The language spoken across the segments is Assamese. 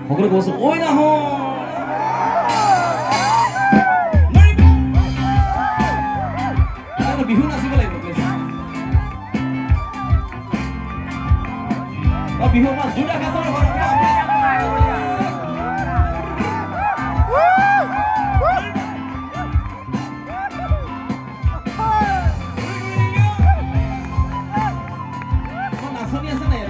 সকলে কৈছো ঐ নাহ বিহু নাচিব লাগিব বিহু আমাৰ দুটা কাজৰ নাচনি আছে নাই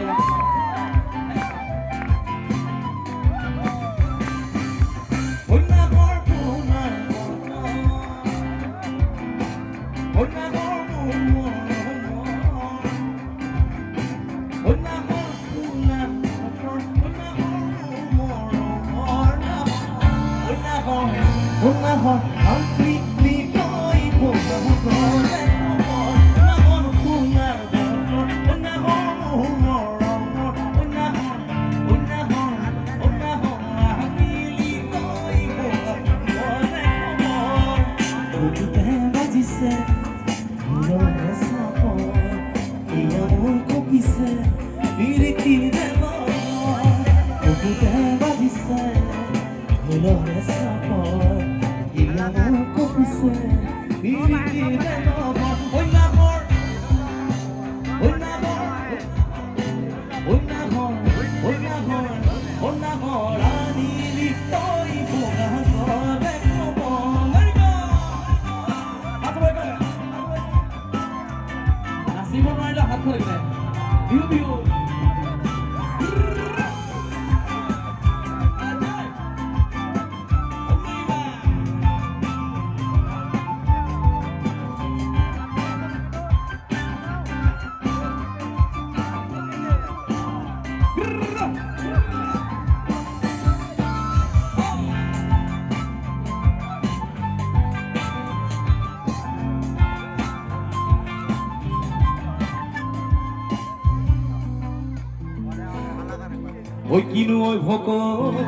ঐ কিনো ঐ ভকতি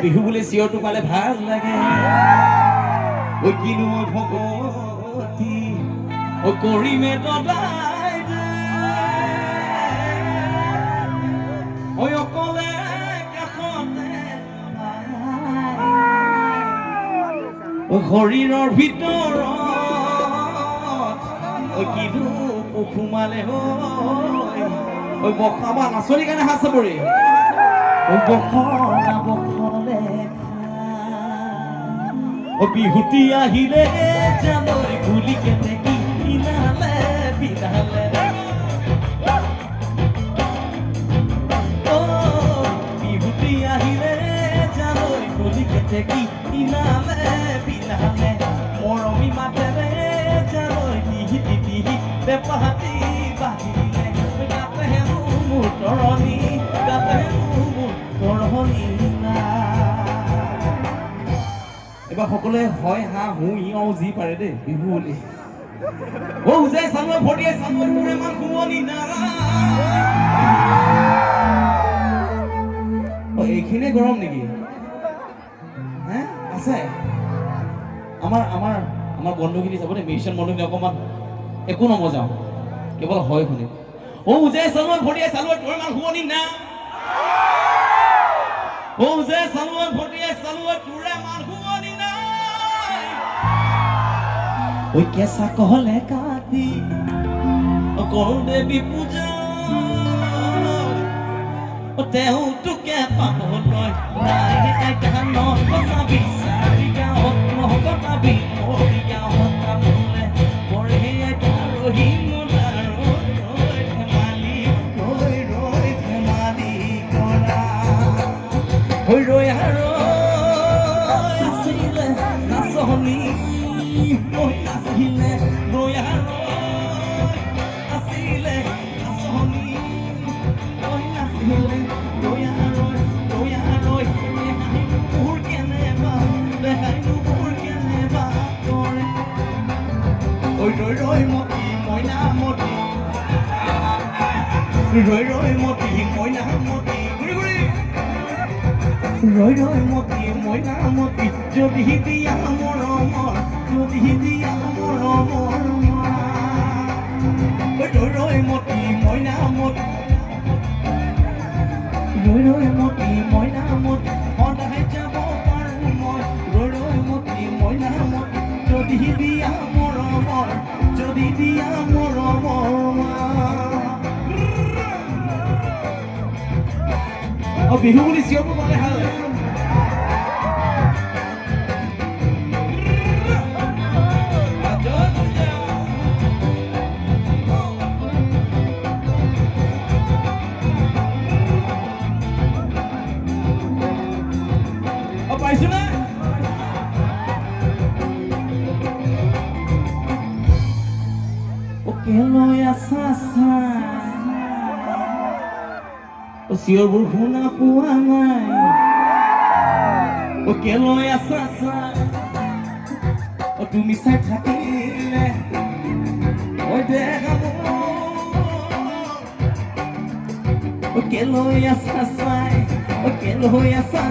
বিহু বুলি চিঞৰটো পালে ভাল লাগে ঐ কিনো ঐ ভকতি কৰিমে তদাই ঐ অকলে কাষতে শৰীৰৰ ভিতৰত ঐ কিনো সোমালে ঐ বখাবা নাচনি কাৰণে হাত চাপৰি বিহুতি আহিলে জানৈ গুলি কেনে কিনালে বিনালে বিহুতি আহিলে জানৈ গুলি কেনে কিনালে বিনালে মৰমী মাতেৰে জানৈ দিহি দিহি বেপাহাতি বাহিলে গাতে হেনো মোৰ তৰণি গাতে হেনো মোৰ তৰণি এবাৰ সকলোৱে হয় হা হু ইও যি পাৰে দেই বিহু বুলি ও যে সামনে ফটিয়ে সামনে তোৰে মান ঘুমনি না ও এইখিনি গৰম নেকি হ্যাঁ আছে আমাৰ বন্ধুখিনি যাব দেই মিউজিচিয়ান বন্ধুখিনি অকমান একো নবজাও কেৱল হয় শুনে ও যে সামনে ফটিয়ে সামনে তোৰে মান ঘুমনি না ও যে সামনে ফটিয়ে সামনে তোৰে মান ঘুমনি না ওই কেঁচা কহলে কাটি কৰো দেৱী পূজা তেওঁ তোকে পাবলৈ নাই গানত কথা বিচাৰি গাঁৱত মহকতাবি মোৰ গাঁৱত কামলে পৰে ৰহি মোলাৰ ধেমালি ৰৈ ধেমালি কৰা হৈ ৰৈ আৰু আছিলে নাচনি মই নাচিলে ৰৈ আৰু আছিলে নাচনি মই নাচিলে ৰৈ আৰু মোৰ কেনেবা দেখাইনো মোৰ কেনেবা কৰে ঐ ৰৈ মতি মইনা মতি ৰৈ মতি মইনা মতি ঘূৰি ৰৈ ৰৈ মতি মইনামতি যদি দিয়া মৰমৰ যদি দিয়া মৰমৰ ৰৈ ৰৈ মতি মইনামতি ৰৈ ৰৈ মতি মইনামতি সদায় যাব পাৰোঁ মই ৰৈ ৰৈ মতি মইনামতি যদি দিয়া মৰমৰ যদি দিয়া মৰমৰ বিহু বুলি চিঞৰ পালে ভাল পাইছো না ওকে লৈ আছা চিঞৰবোৰ শুনা পোৱা নাই ওকে লৈ আছা তুমি চাই থাকিলে ওকে লৈ আছা ওকে লৈ আছা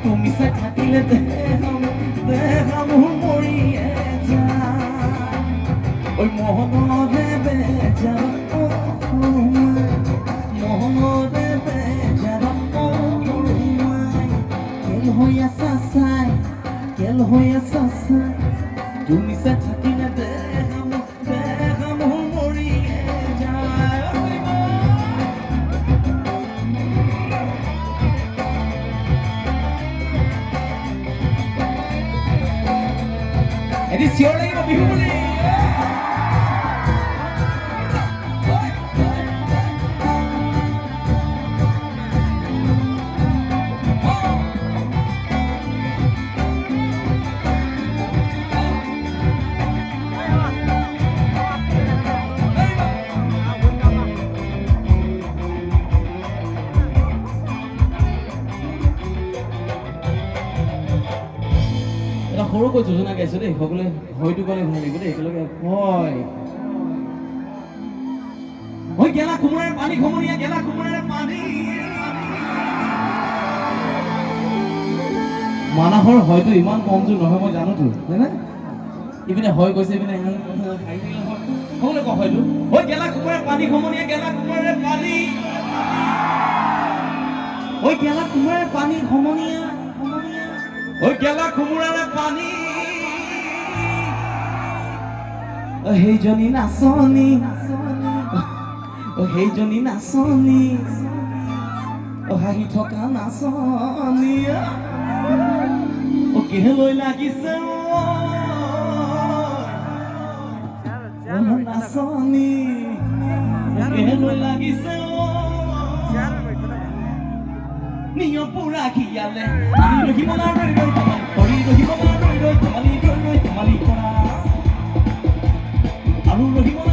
তুমি চাই থাকিলে দেখাম মৰিয়ে যা ওই মোহনরে বেজারা মোহনরে বেজারা কেল হইয়া সাসাই তুমি সে থাকিলে দেখাম মরিয়ে যায় এটি চিঞৰ লাগিব বিহু বুলি সৰুকৈ যোজনা গাইছো দেই সকলোৱে হয়তো ক'লে ভাল লাগিব দেই একেলগে হয় গেলা কোমোৰাৰ পানী খমনীয়া গেলা কোমোৰাৰ পানী মানসৰ হয়তো ইমান মনযোগ নহয় মই জানোতো হয়নে ইপিনে হয় কৈছে ইপিনে সকলোৱে কয় হয়তো হয় গেলা কোমোৰাৰ পানী খমনীয়া গেলা কোমোৰাৰ পানী হয় গেলা কোমোৰাৰ পানী খমনীয়া ওই গেলা কোমোৰাৰ পানী সেইজনী নাচনী সেইজনী নাচনী হাঁহি থকা নাচনী কেলৈ লাগিছে নাচনী কেলৈ লাগিছে নিয়ম পুৰা খিয়ালে ৰহিব না ৰৈ ৰৈ ধৰি ৰহিব না ৰৈ ৰৈ ধেমালি কৰা আৰু ৰহিব